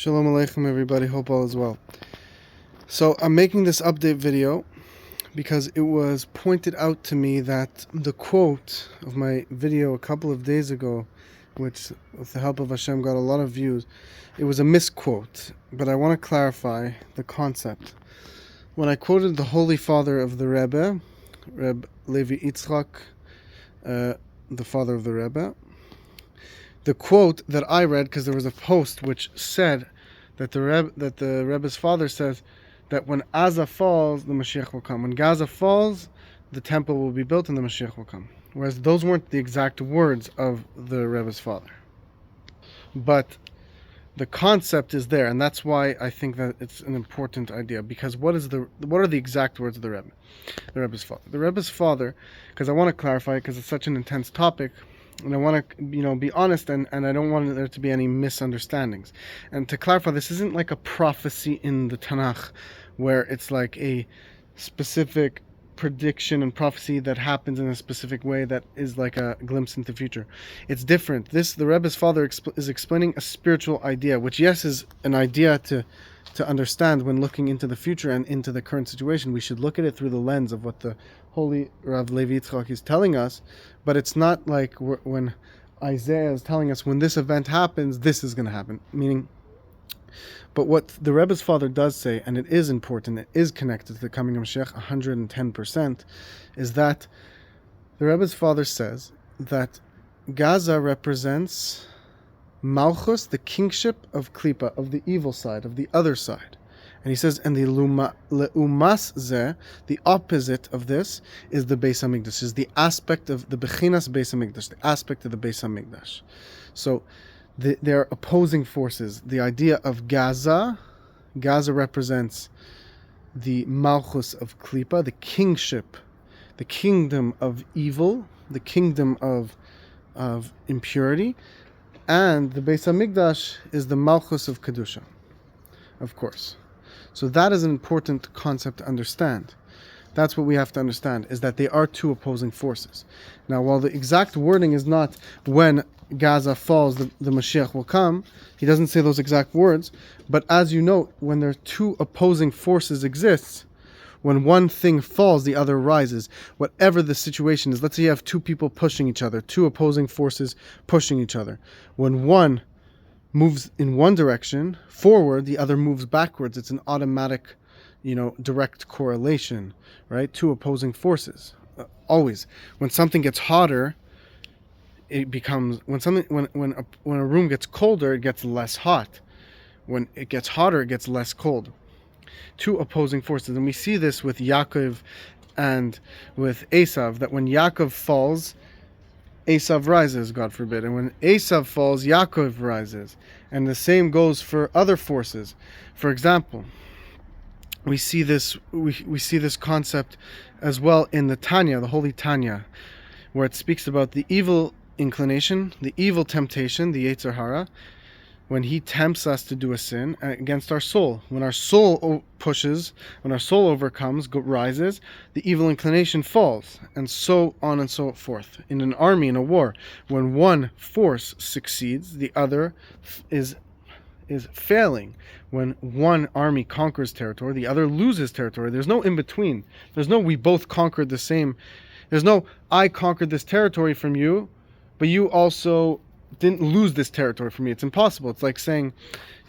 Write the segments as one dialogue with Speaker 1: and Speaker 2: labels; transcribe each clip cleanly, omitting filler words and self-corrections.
Speaker 1: Shalom Aleichem everybody, hope all is well. So I'm making this update video because it was pointed out to me that the quote of my video a couple of days ago, which with the help of Hashem got a lot of views, it was a misquote, but I want to clarify the concept. When I quoted the Holy Father of the Rebbe, Rebbe Levi Yitzchak, the father of the Rebbe, the quote that I read, because there was a post which said that the Rebbe's father says that when Gaza falls, the Mashiach will come. When Gaza falls, the temple will be built and the Mashiach will come. Whereas those weren't the exact words of the Rebbe's father. But the concept is there, and that's why I think that it's an important idea. Because what are the exact words of the Rebbe? The Rebbe's father. The Rebbe's father, because I want to clarify, because it's such an intense topic, and I want to, be honest, and I don't want there to be any misunderstandings. And to clarify, this isn't like a prophecy in the Tanach, where it's like a specific prediction and prophecy that happens in a specific way that is like a glimpse into the future. It's different. The Rebbe's father is explaining a spiritual idea, which yes is an idea to understand when looking into the future and into the current situation. We should look at it through the lens of what the Holy Rav Levi Yitzchak is telling us, but it's not like when Isaiah is telling us when this event happens, this is going to happen. Meaning, but what the Rebbe's father does say, and it is important, it is connected to the coming of Mashiach 110%, is that the Rebbe's father says that Gaza represents Malchus, the kingship of Klippa, of the evil side, of the other side. And he says, and the Leumas Zeh, the opposite of this, is the Beis HaMikdash, is the aspect of the Bechinas Beis HaMikdash, the aspect of the Beis HaMikdash. So they're opposing forces. The idea of Gaza represents the Malchus of Klippa, the kingship, the kingdom of evil, the kingdom of impurity, and the Beis HaMikdash is the Malchus of Kedusha, of course. So that is an important concept to understand. That's what we have to understand, is that they are two opposing forces. Now, while the exact wording is not when Gaza falls, the Mashiach will come, he doesn't say those exact words, but as you note, when there are two opposing forces exists, when one thing falls, the other rises. Whatever the situation is, let's say you have two people pushing each other, two opposing forces pushing each other. When one moves in one direction forward, the other moves backwards. It's an automatic, direct correlation, right? Two opposing forces. Always. When something gets hotter, it becomes when a room gets colder, it gets less hot. When it gets hotter, it gets less cold. Two opposing forces, and we see this with Yaakov and with Esav, that when Yaakov falls, Esav rises, God forbid, and when Esav falls, Yaakov rises, and the same goes for other forces. For example, we see this concept as well in the Tanya, the Holy Tanya, where it speaks about the evil inclination, the evil temptation, the Yetzer Hara, when he tempts us to do a sin against our soul. When our soul pushes, when our soul overcomes, rises, the evil inclination falls, and so on and so forth. In an army, in a war, when one force succeeds, the other is failing. When one army conquers territory, the other loses territory. There's no in-between. There's no we both conquered the same. There's no I conquered this territory from you, but you also didn't lose this territory from me. It's impossible. It's like saying,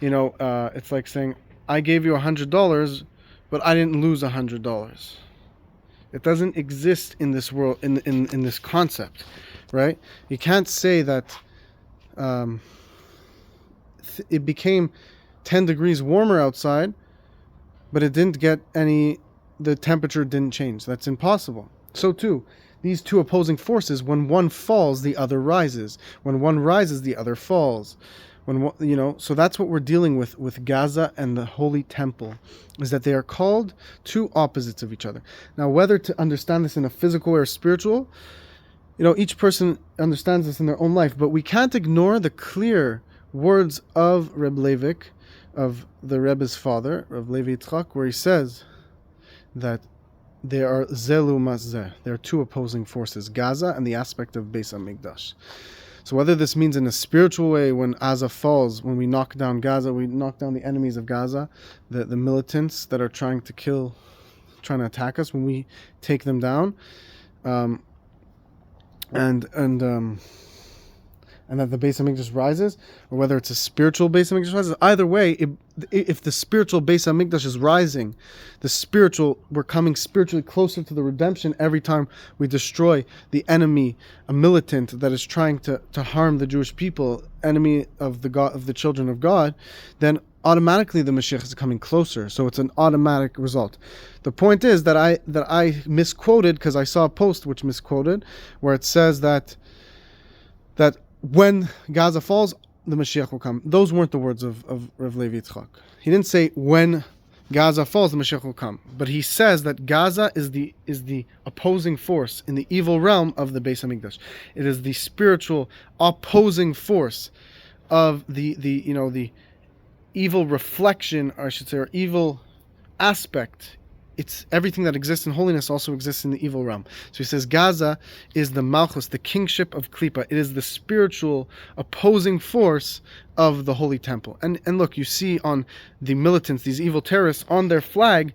Speaker 1: I gave you $100, but I didn't lose $100. It doesn't exist in this world, in this concept, right? You can't say that it became 10 degrees warmer outside, but it didn't get the temperature didn't change. That's impossible. So too, these two opposing forces, when one falls, the other rises. When one rises, the other falls. So that's what we're dealing with Gaza and the Holy Temple, is that they are called two opposites of each other. Now, whether to understand this in a physical or spiritual, each person understands this in their own life, but we can't ignore the clear words of Rebbe Leivik, of the Rebbe's father, Rav Levi Yitzchak, where he says that there are two opposing forces, Gaza and the aspect of Beis HaMikdash. So whether this means in a spiritual way, when Gaza falls, when we knock down Gaza, we knock down the enemies of Gaza, the militants that are trying to attack us, when we take them down, and that the Beis Hamikdash rises, or whether it's a spiritual Beis Hamikdash rises. Either way, if the spiritual Beis Hamikdash is rising, we're coming spiritually closer to the redemption every time we destroy the enemy, a militant that is trying to harm the Jewish people, enemy of the children of God, then automatically the Mashiach is coming closer. So it's an automatic result. The point is that I misquoted, because I saw a post which misquoted, where it says that when Gaza falls, the Mashiach will come. Those weren't the words of Rav Levi Yitzchak. He didn't say when Gaza falls, the Mashiach will come. But he says that Gaza is the opposing force in the evil realm of the Beis Hamikdash. It is the spiritual opposing force of the evil reflection, or I should say, or evil aspect. It's everything that exists in holiness also exists in the evil realm. So he says Gaza is the Malchus, the kingship of Klippa. It is the spiritual opposing force of the Holy Temple. And look, you see on the militants, these evil terrorists, on their flag,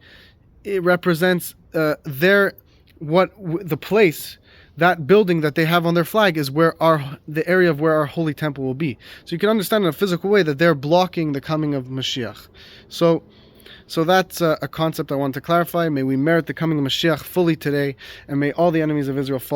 Speaker 1: it represents the place, that building that they have on their flag is the area of where our Holy Temple will be. So you can understand in a physical way that they're blocking the coming of Mashiach. So that's a concept I want to clarify. May we merit the coming of Mashiach fully today, and may all the enemies of Israel fall